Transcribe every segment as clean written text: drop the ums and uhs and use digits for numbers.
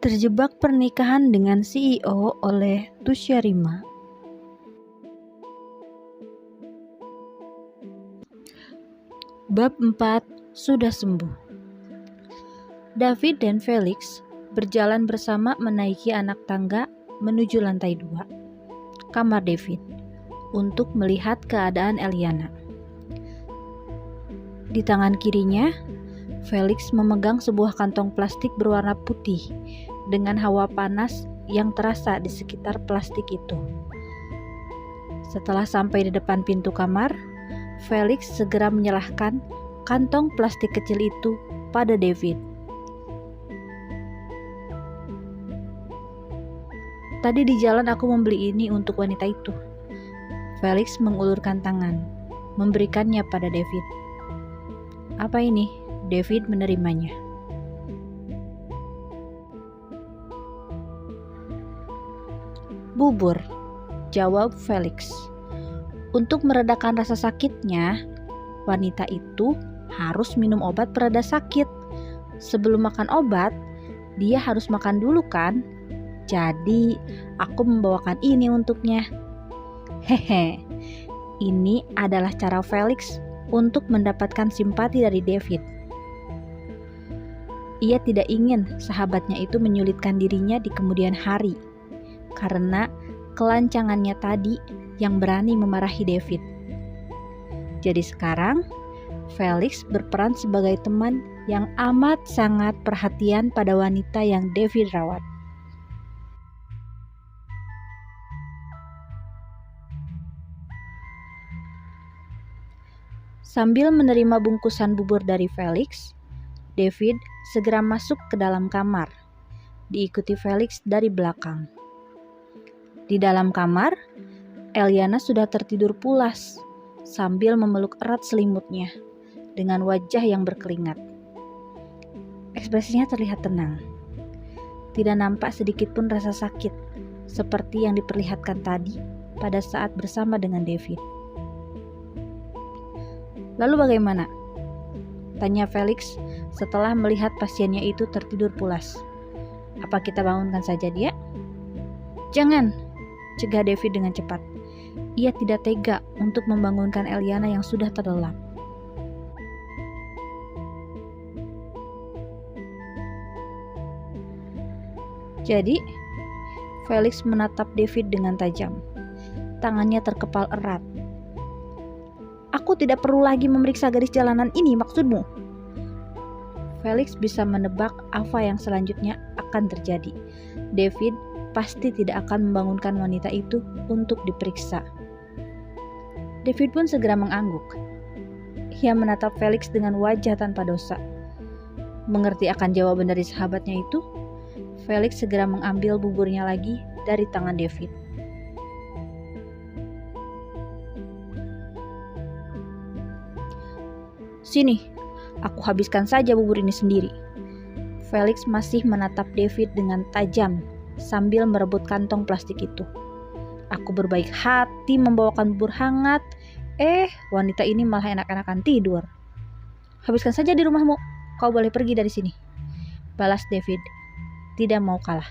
Terjebak pernikahan dengan CEO oleh Tusya Rima. Bab 4 sudah sembuh. David dan Felix berjalan bersama menaiki anak tangga menuju lantai 2, kamar David, untuk melihat keadaan Eliana. Di tangan kirinya, Felix memegang sebuah kantong plastik berwarna putih dengan hawa panas yang terasa di sekitar plastik itu. Setelah sampai di depan pintu kamar, Felix segera menyerahkan kantong plastik kecil itu pada David. "Tadi di jalan aku membeli ini untuk wanita itu." Felix mengulurkan tangan, memberikannya pada David. "Apa ini?" David menerimanya. "Bubur," jawab Felix. Untuk meredakan rasa sakitnya, wanita itu harus minum obat pereda sakit. Sebelum makan obat, dia harus makan dulu kan? Jadi, aku membawakan ini untuknya. Hehe, ini adalah cara Felix untuk mendapatkan simpati dari David. Ia tidak ingin sahabatnya itu menyulitkan dirinya di kemudian hari, karena kelancangannya tadi yang berani memarahi David. Jadi sekarang, Felix berperan sebagai teman yang amat sangat perhatian pada wanita yang David rawat. Sambil menerima bungkusan bubur dari Felix, David segera masuk ke dalam kamar, diikuti Felix dari belakang. Di dalam kamar, Eliana sudah tertidur pulas sambil memeluk erat selimutnya dengan wajah yang berkeringat. Ekspresinya terlihat tenang. Tidak nampak sedikit pun rasa sakit seperti yang diperlihatkan tadi pada saat bersama dengan David. "Lalu bagaimana?" tanya Felix setelah melihat pasiennya itu tertidur pulas. "Apa kita bangunkan saja dia?" "Jangan," cegah David dengan cepat. Ia tidak tega untuk membangunkan Eliana yang sudah terlelap. Jadi, Felix menatap David dengan tajam. Tangannya terkepal erat. "Aku tidak perlu lagi memeriksa gadis jalanan ini, maksudmu?" Felix bisa menebak apa yang selanjutnya akan terjadi. David pasti tidak akan membangunkan wanita itu untuk diperiksa. David pun segera mengangguk. Ia menatap Felix dengan wajah tanpa dosa. Mengerti akan jawaban dari sahabatnya itu, Felix segera mengambil buburnya lagi dari tangan David. "Sini, aku habiskan saja bubur ini sendiri." Felix masih menatap David dengan tajam sambil merebut kantong plastik itu. "Aku berbaik hati membawakan bubur hangat, wanita ini malah enak-enakan tidur." "Habiskan saja di rumahmu, kau boleh pergi dari sini," balas David, tidak mau kalah.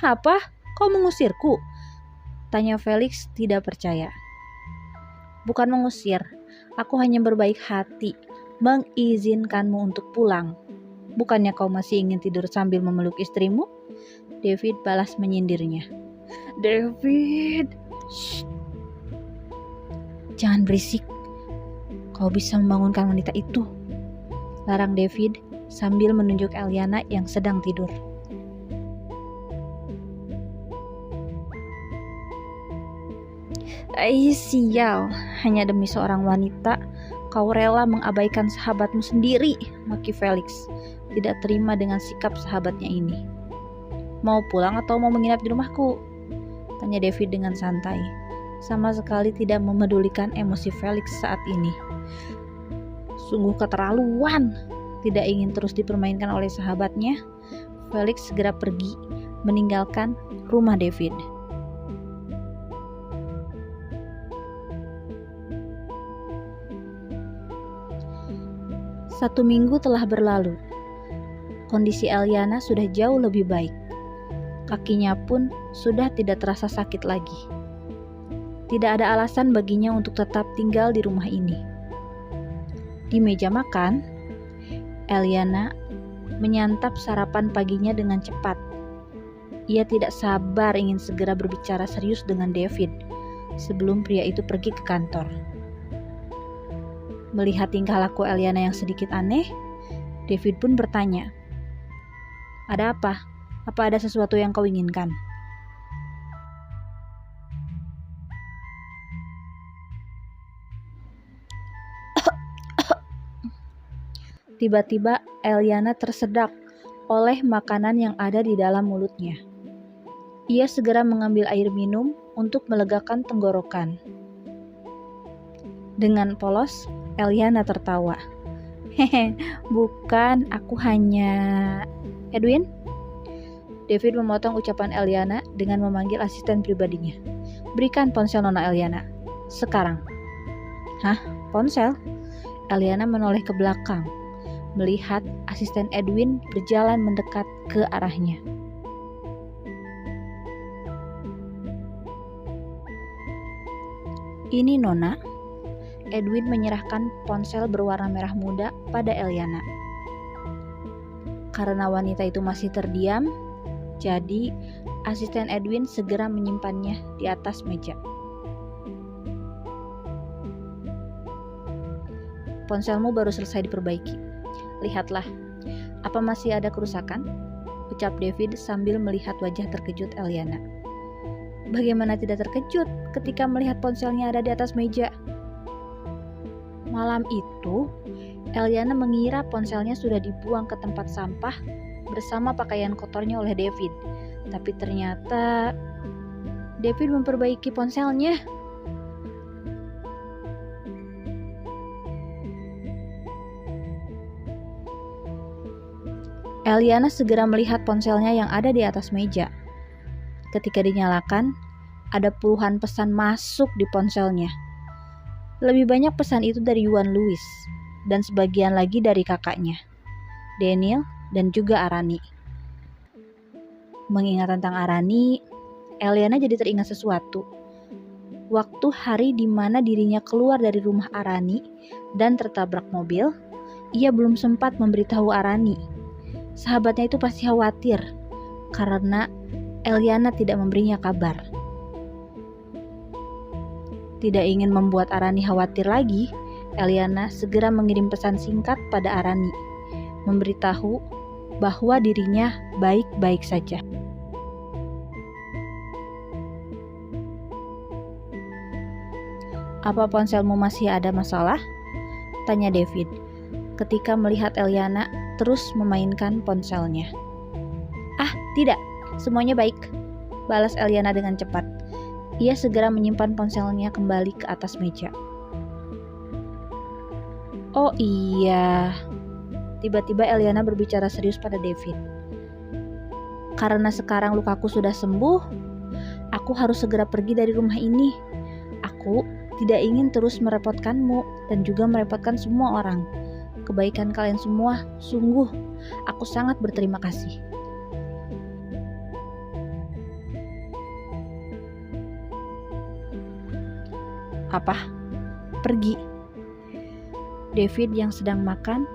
"Apa? Kau mengusirku?" tanya Felix tidak percaya. "Bukan mengusir, aku hanya berbaik hati mengizinkanmu untuk pulang. Bukannya kau masih ingin tidur sambil memeluk istrimu?" David balas menyindirnya. "David, shh. Jangan berisik. Kau bisa membangunkan wanita itu," larang David sambil menunjuk Eliana yang sedang tidur. Sial, hanya demi seorang wanita kau rela mengabaikan sahabatmu sendiri," maki Felix, tidak terima dengan sikap sahabatnya ini. "Mau pulang atau mau menginap di rumahku?" tanya David dengan santai, sama sekali tidak memedulikan emosi Felix saat ini. Sungguh keterlaluan. Tidak ingin terus dipermainkan oleh sahabatnya, Felix segera pergi, meninggalkan rumah David. Satu minggu telah berlalu. Kondisi Eliana sudah jauh lebih baik. Kakinya pun sudah tidak terasa sakit lagi. Tidak ada alasan baginya untuk tetap tinggal di rumah ini. Di meja makan, Eliana menyantap sarapan paginya dengan cepat. Ia tidak sabar ingin segera berbicara serius dengan David sebelum pria itu pergi ke kantor. Melihat tingkah laku Eliana yang sedikit aneh, David pun bertanya, "Ada apa? Apa ada sesuatu yang kau inginkan?" Tiba-tiba Eliana tersedak oleh makanan yang ada di dalam mulutnya. Ia segera mengambil air minum untuk melegakan tenggorokan. Dengan polos, Eliana tertawa. "Hehe, bukan, aku hanya..." "Edwin?" David memotong ucapan Eliana dengan memanggil asisten pribadinya. "Berikan ponsel Nona Eliana. Sekarang." "Hah? Ponsel?" Eliana menoleh ke belakang, melihat asisten Edwin berjalan mendekat ke arahnya. "Ini Nona." Edwin menyerahkan ponsel berwarna merah muda pada Eliana. Karena wanita itu masih terdiam, jadi asisten Edwin segera menyimpannya di atas meja. "Ponselmu baru selesai diperbaiki. Lihatlah, apa masih ada kerusakan?" ucap David sambil melihat wajah terkejut Eliana. Bagaimana tidak terkejut ketika melihat ponselnya ada di atas meja? Malam itu, Eliana mengira ponselnya sudah dibuang ke tempat sampah bersama pakaian kotornya oleh David. Tapi ternyata David memperbaiki ponselnya. Eliana segera melihat ponselnya yang ada di atas meja. Ketika dinyalakan, ada puluhan pesan masuk di ponselnya. Lebih banyak pesan itu dari Yuan Louis, dan sebagian lagi dari kakaknya, Daniel dan juga Arani. Mengingat tentang Arani, Eliana jadi teringat sesuatu. Waktu hari di mana dirinya keluar dari rumah Arani dan tertabrak mobil, ia belum sempat memberitahu Arani. Sahabatnya itu pasti khawatir karena Eliana tidak memberinya kabar. Tidak ingin membuat Arani khawatir lagi, Eliana segera mengirim pesan singkat pada Arani, memberitahu bahwa dirinya baik-baik saja. "Apa ponselmu masih ada masalah?" tanya David ketika melihat Eliana terus memainkan ponselnya. "Ah, tidak, semuanya baik," balas Eliana dengan cepat. Ia segera menyimpan ponselnya kembali ke atas meja. "Oh iya," tiba-tiba Eliana berbicara serius pada David. "Karena sekarang lukaku sudah sembuh, aku harus segera pergi dari rumah ini. Aku tidak ingin terus merepotkanmu dan juga merepotkan semua orang. Kebaikan kalian semua, sungguh, aku sangat berterima kasih." "Apa? Pergi?" David yang sedang makan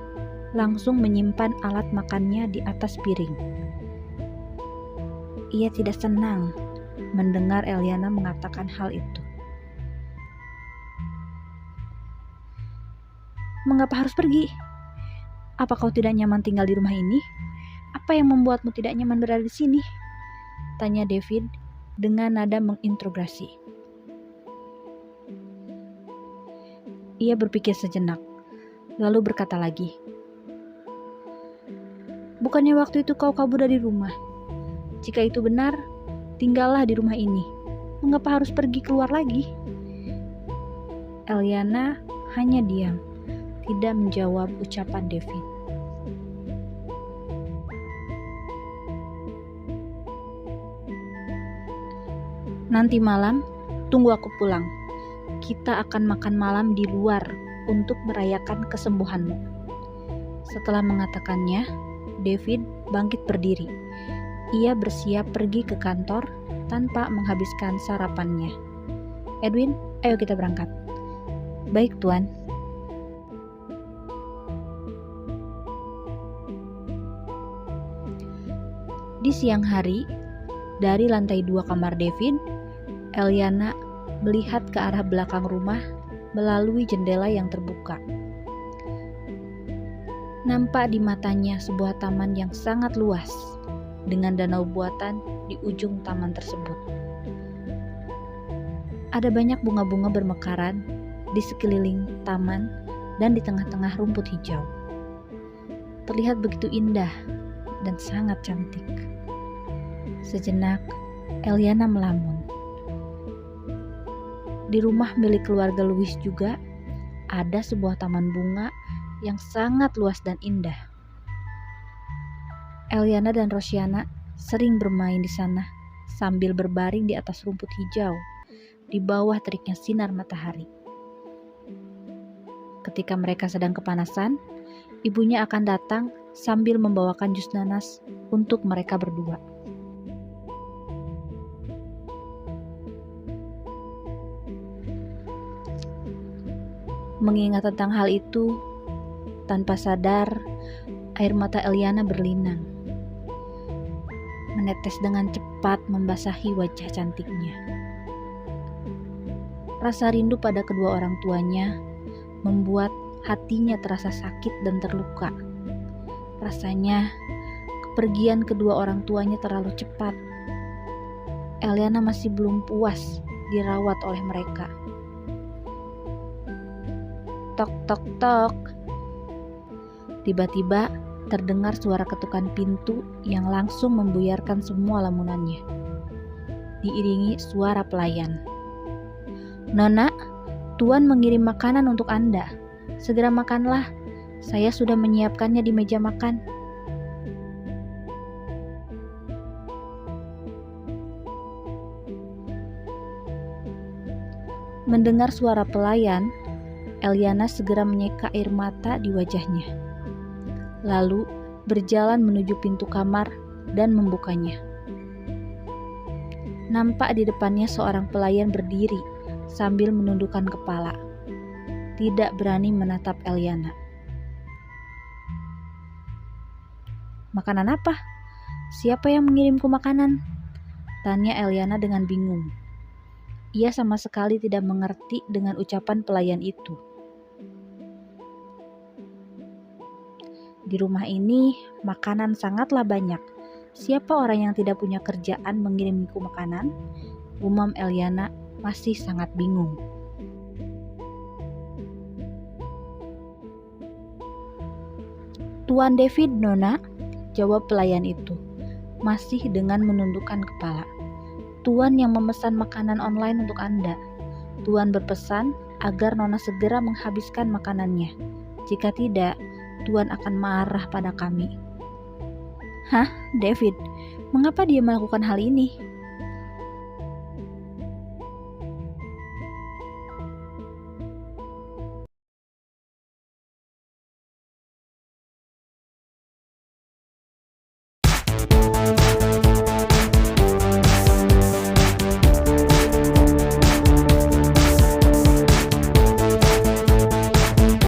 langsung menyimpan alat makannya di atas piring. Ia tidak senang mendengar Eliana mengatakan hal itu. "Mengapa harus pergi? Apa kau tidak nyaman tinggal di rumah ini? Apa yang membuatmu tidak nyaman berada di sini?" tanya David dengan nada menginterogasi. Ia berpikir sejenak, lalu berkata lagi, "Bukannya waktu itu kau kabur dari rumah? Jika itu benar, tinggallah di rumah ini. Mengapa harus pergi keluar lagi?" Eliana hanya diam, tidak menjawab ucapan David. "Nanti malam, tunggu aku pulang. Kita akan makan malam di luar untuk merayakan kesembuhanmu." Setelah mengatakannya, David bangkit berdiri. ia bersiap pergi ke kantor tanpa menghabiskan sarapannya. "Edwin, ayo kita berangkat." "Baik, Tuan." Di siang hari, dari lantai 2 kamar David, Eliana melihat ke arah belakang rumah melalui jendela yang terbuka. Nampak di matanya sebuah taman yang sangat luas, dengan danau buatan di ujung taman tersebut. Ada banyak bunga-bunga bermekaran di sekeliling taman dan di tengah-tengah rumput hijau. Terlihat begitu indah dan sangat cantik. Sejenak, Eliana melamun. Di rumah milik keluarga Louis juga ada sebuah taman bunga yang sangat luas dan indah. Eliana dan Rosiana sering bermain di sana sambil berbaring di atas rumput hijau di bawah teriknya sinar matahari. Ketika mereka sedang kepanasan, ibunya akan datang sambil membawakan jus nanas untuk mereka berdua. Mengingat tentang hal itu, tanpa sadar, air mata Eliana berlinang, menetes dengan cepat membasahi wajah cantiknya. Rasa rindu pada kedua orang tuanya membuat hatinya terasa sakit dan terluka. Rasanya kepergian kedua orang tuanya terlalu cepat. Eliana masih belum puas dirawat oleh mereka. Tok tok tok. Tiba-tiba terdengar suara ketukan pintu yang langsung membuyarkan semua lamunannya. Diiringi suara pelayan. "Nona, Tuan mengirim makanan untuk Anda. Segera makanlah. Saya sudah menyiapkannya di meja makan." Mendengar suara pelayan, Eliana segera menyeka air mata di wajahnya, lalu berjalan menuju pintu kamar dan membukanya. Nampak di depannya seorang pelayan berdiri sambil menundukkan kepala, tidak berani menatap Eliana. "Makanan apa? Siapa yang mengirimku makanan?" tanya Eliana dengan bingung. Ia sama sekali tidak mengerti dengan ucapan pelayan itu. "Di rumah ini makanan sangatlah banyak. Siapa orang yang tidak punya kerjaan mengirimku makanan?" Gumam Eliana masih sangat bingung. "Tuan David, Nona," jawab pelayan itu, masih dengan menundukkan kepala. "Tuan yang memesan makanan online untuk Anda. Tuan berpesan agar Nona segera menghabiskan makanannya. Jika tidak, Tuan akan marah pada kami." "Hah, David? Mengapa dia melakukan hal ini?"